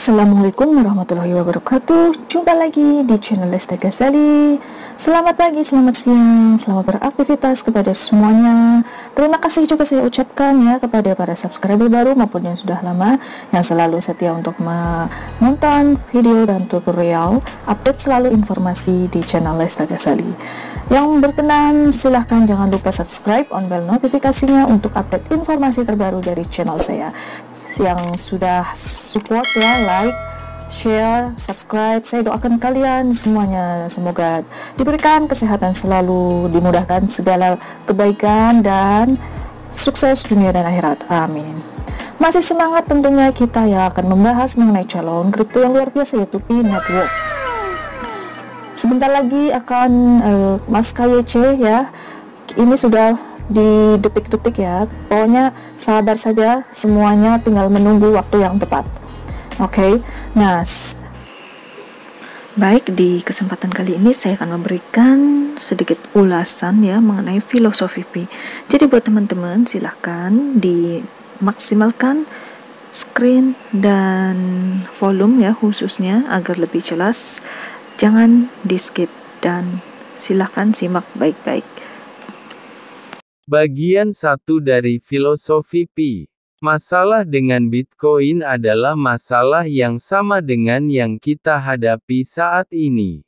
Assalamualaikum warahmatullahi wabarakatuh. Jumpa lagi di channel Lesta Ghazali. Selamat pagi, selamat siang, selamat beraktivitas kepada semuanya. Terima kasih juga saya ucapkan ya kepada para subscriber baru maupun yang sudah lama yang selalu setia untuk menonton video dan tutorial, update selalu informasi di channel Lesta Ghazali. Yang berkenan silahkan jangan lupa subscribe, on bell notifikasinya untuk update informasi terbaru dari channel saya. Yang sudah support ya, like, share, subscribe, saya doakan kalian semuanya semoga diberikan kesehatan selalu, dimudahkan segala kebaikan dan sukses dunia dan akhirat, amin. Masih semangat tentunya kita ya akan membahas mengenai calon kripto yang luar biasa yaitu Pi Network. Sebentar lagi akan Mas KYC ya, ini sudah di detik-detik ya, pokoknya sabar saja, semuanya tinggal menunggu waktu yang tepat. Oke. Nah, baik, di kesempatan kali ini saya akan memberikan sedikit ulasan ya mengenai filosofi Pi. Jadi buat teman-teman silahkan dimaksimalkan screen dan volume ya khususnya agar lebih jelas, jangan di skip dan silahkan simak baik-baik. Bagian 1 dari filosofi Pi. Masalah dengan Bitcoin adalah masalah yang sama dengan yang kita hadapi saat ini.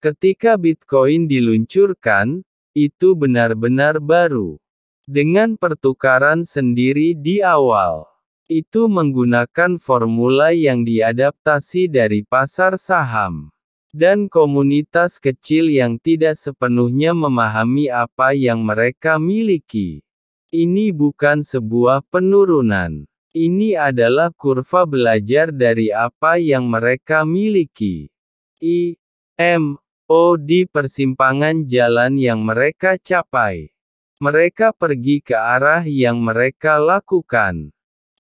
Ketika Bitcoin diluncurkan, itu benar-benar baru. Dengan pertukaran sendiri di awal. Itu menggunakan formula yang diadaptasi dari pasar saham. Dan komunitas kecil yang tidak sepenuhnya memahami apa yang mereka miliki. Ini bukan sebuah penurunan. Ini adalah kurva belajar dari apa yang mereka miliki. Di persimpangan jalan yang mereka capai. Mereka pergi ke arah yang mereka lakukan.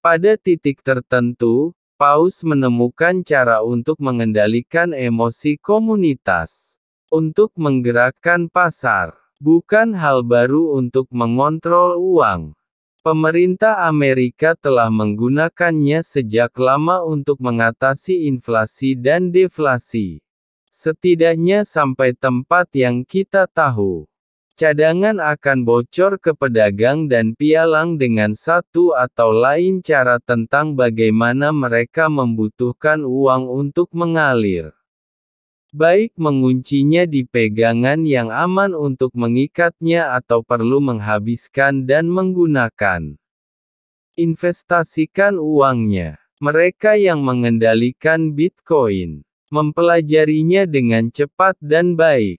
Pada titik tertentu, Paus menemukan cara untuk mengendalikan emosi komunitas. Untuk menggerakkan pasar. Bukan hal baru untuk mengontrol uang. Pemerintah Amerika telah menggunakannya sejak lama untuk mengatasi inflasi dan deflasi. Setidaknya sampai tempat yang kita tahu. Cadangan akan bocor ke pedagang dan pialang dengan satu atau lain cara tentang bagaimana mereka membutuhkan uang untuk mengalir. Baik menguncinya di pegangan yang aman untuk mengikatnya atau perlu menghabiskan dan menggunakan. Investasikan uangnya. Mereka yang mengendalikan Bitcoin mempelajarinya dengan cepat dan baik.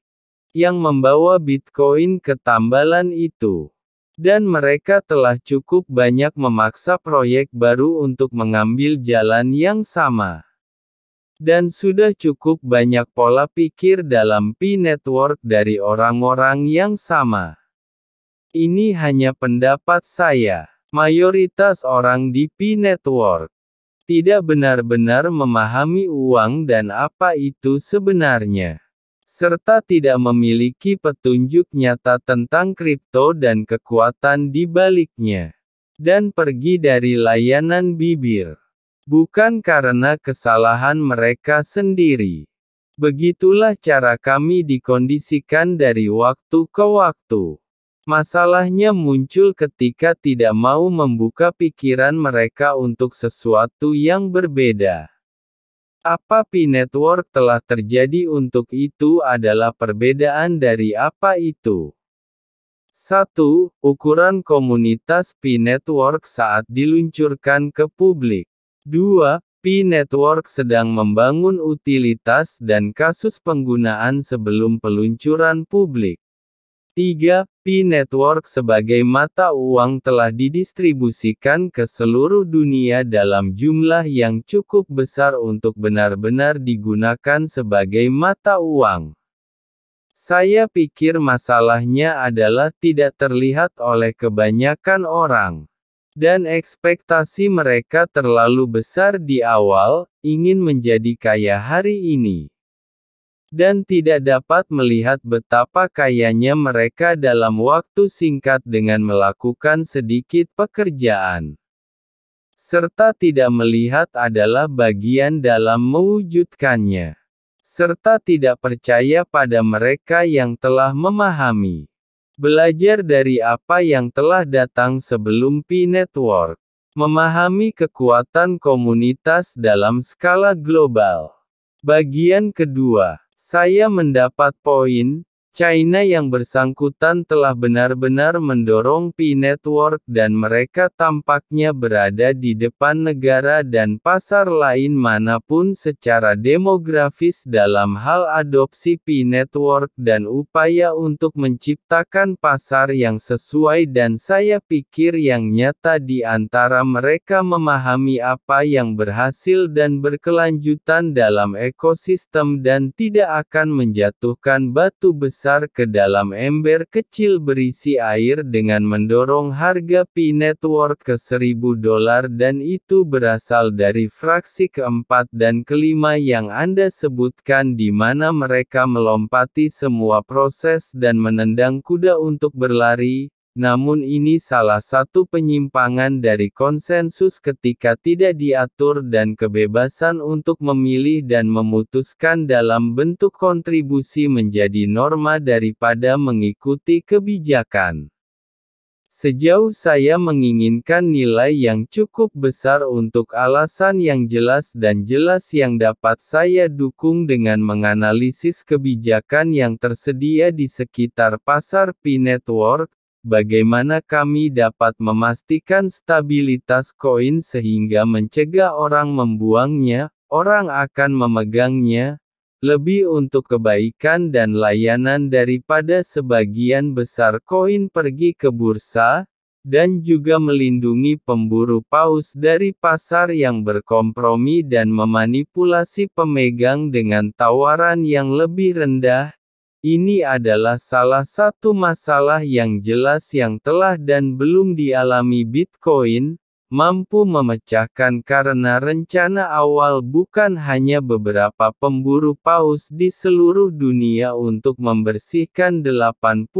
Yang membawa Bitcoin ke tambalan itu. Dan mereka telah cukup banyak memaksa proyek baru untuk mengambil jalan yang sama. Dan sudah cukup banyak pola pikir dalam Pi Network dari orang-orang yang sama. Ini hanya pendapat saya. Mayoritas orang di Pi Network tidak benar-benar memahami uang dan apa itu sebenarnya. Serta tidak memiliki petunjuk nyata tentang kripto dan kekuatan di baliknya. Dan pergi dari layanan bibir. Bukan karena kesalahan mereka sendiri. Begitulah cara kami dikondisikan dari waktu ke waktu. Masalahnya muncul ketika tidak mau membuka pikiran mereka untuk sesuatu yang berbeda. Apa Pi Network telah terjadi untuk itu adalah perbedaan dari apa itu. 1. Ukuran komunitas Pi Network saat diluncurkan ke publik. 2. Pi Network sedang membangun utilitas dan kasus penggunaan sebelum peluncuran publik. 3. Pi Network sebagai mata uang telah didistribusikan ke seluruh dunia dalam jumlah yang cukup besar untuk benar-benar digunakan sebagai mata uang. Saya pikir masalahnya adalah tidak terlihat oleh kebanyakan orang. Dan ekspektasi mereka terlalu besar di awal, ingin menjadi kaya hari ini. Dan tidak dapat melihat betapa kayanya mereka dalam waktu singkat dengan melakukan sedikit pekerjaan. serta tidak melihat adalah bagian dalam mewujudkannya, serta tidak percaya pada mereka yang telah memahami. Belajar dari apa yang telah datang sebelum P-Network. Memahami kekuatan komunitas dalam skala global. Bagian kedua, saya mendapat poin, China yang bersangkutan telah benar-benar mendorong P-Network dan mereka tampaknya berada di depan negara dan pasar lain manapun secara demografis dalam hal adopsi P-Network dan upaya untuk menciptakan pasar yang sesuai dan saya pikir yang nyata di antara mereka memahami apa yang berhasil dan berkelanjutan dalam ekosistem dan tidak akan menjatuhkan batu besar ke dalam ember kecil berisi air dengan mendorong harga P-Network ke $1.000 dan itu berasal dari fraksi keempat dan kelima yang Anda sebutkan di mana mereka melompati semua proses dan menendang kuda untuk berlari. Namun ini salah satu penyimpangan dari konsensus ketika tidak diatur dan kebebasan untuk memilih dan memutuskan dalam bentuk kontribusi menjadi norma daripada mengikuti kebijakan. Sejauh saya menginginkan nilai yang cukup besar untuk alasan yang jelas dan jelas yang dapat saya dukung dengan menganalisis kebijakan yang tersedia di sekitar pasar P-Network, bagaimana kami dapat memastikan stabilitas koin sehingga mencegah orang membuangnya, orang akan memegangnya, lebih untuk kebaikan dan layanan daripada sebagian besar koin pergi ke bursa, dan juga melindungi pemburu paus dari pasar yang berkompromi dan memanipulasi pemegang dengan tawaran yang lebih rendah. Ini adalah salah satu masalah yang jelas yang telah dan belum dialami Bitcoin, mampu memecahkan karena rencana awal bukan hanya beberapa pemburu paus di seluruh dunia untuk membersihkan 80%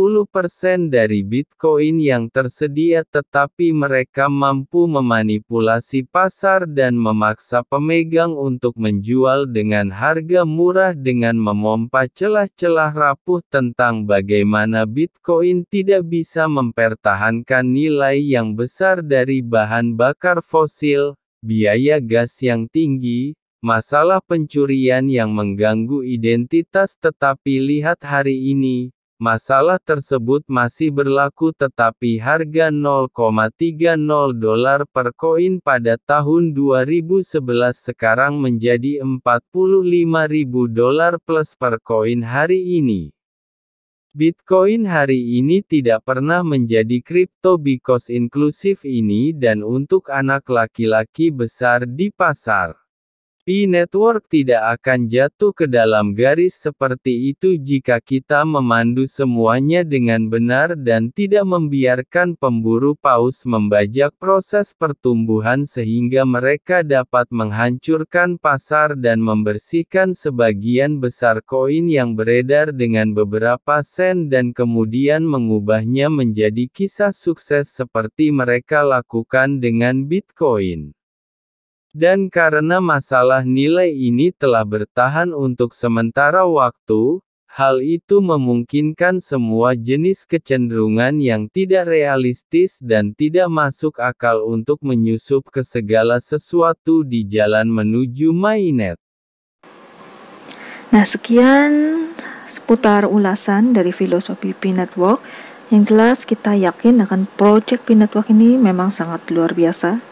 dari Bitcoin yang tersedia tetapi mereka mampu memanipulasi pasar dan memaksa pemegang untuk menjual dengan harga murah dengan memompa celah-celah rapuh tentang bagaimana Bitcoin tidak bisa mempertahankan nilai yang besar dari bahan bakar fosil, biaya gas yang tinggi, masalah pencurian yang mengganggu identitas tetapi lihat hari ini, masalah tersebut masih berlaku tetapi harga $0,30 per koin pada tahun 2011 sekarang menjadi $45.000 plus per koin hari ini. Bitcoin hari ini tidak pernah menjadi kripto because inklusif ini dan untuk anak laki-laki besar di pasar. P-Network tidak akan jatuh ke dalam garis seperti itu jika kita memandu semuanya dengan benar dan tidak membiarkan pemburu paus membajak proses pertumbuhan sehingga mereka dapat menghancurkan pasar dan membersihkan sebagian besar koin yang beredar dengan beberapa sen dan kemudian mengubahnya menjadi kisah sukses seperti mereka lakukan dengan Bitcoin. Dan karena masalah nilai ini telah bertahan untuk sementara waktu, hal itu memungkinkan semua jenis kecenderungan yang tidak realistis dan tidak masuk akal untuk menyusup ke segala sesuatu di jalan menuju mainnet. Nah, sekian seputar ulasan dari filosofi P-Network. Yang jelas kita yakin akan project P-Network ini memang sangat luar biasa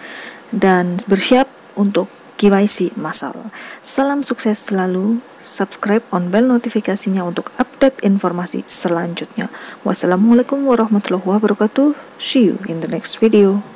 dan bersiap untuk KYC massal. Salam sukses selalu. Subscribe on bell notifikasinya untuk update informasi selanjutnya. Wassalamualaikum warahmatullahi wabarakatuh. See you in the next video.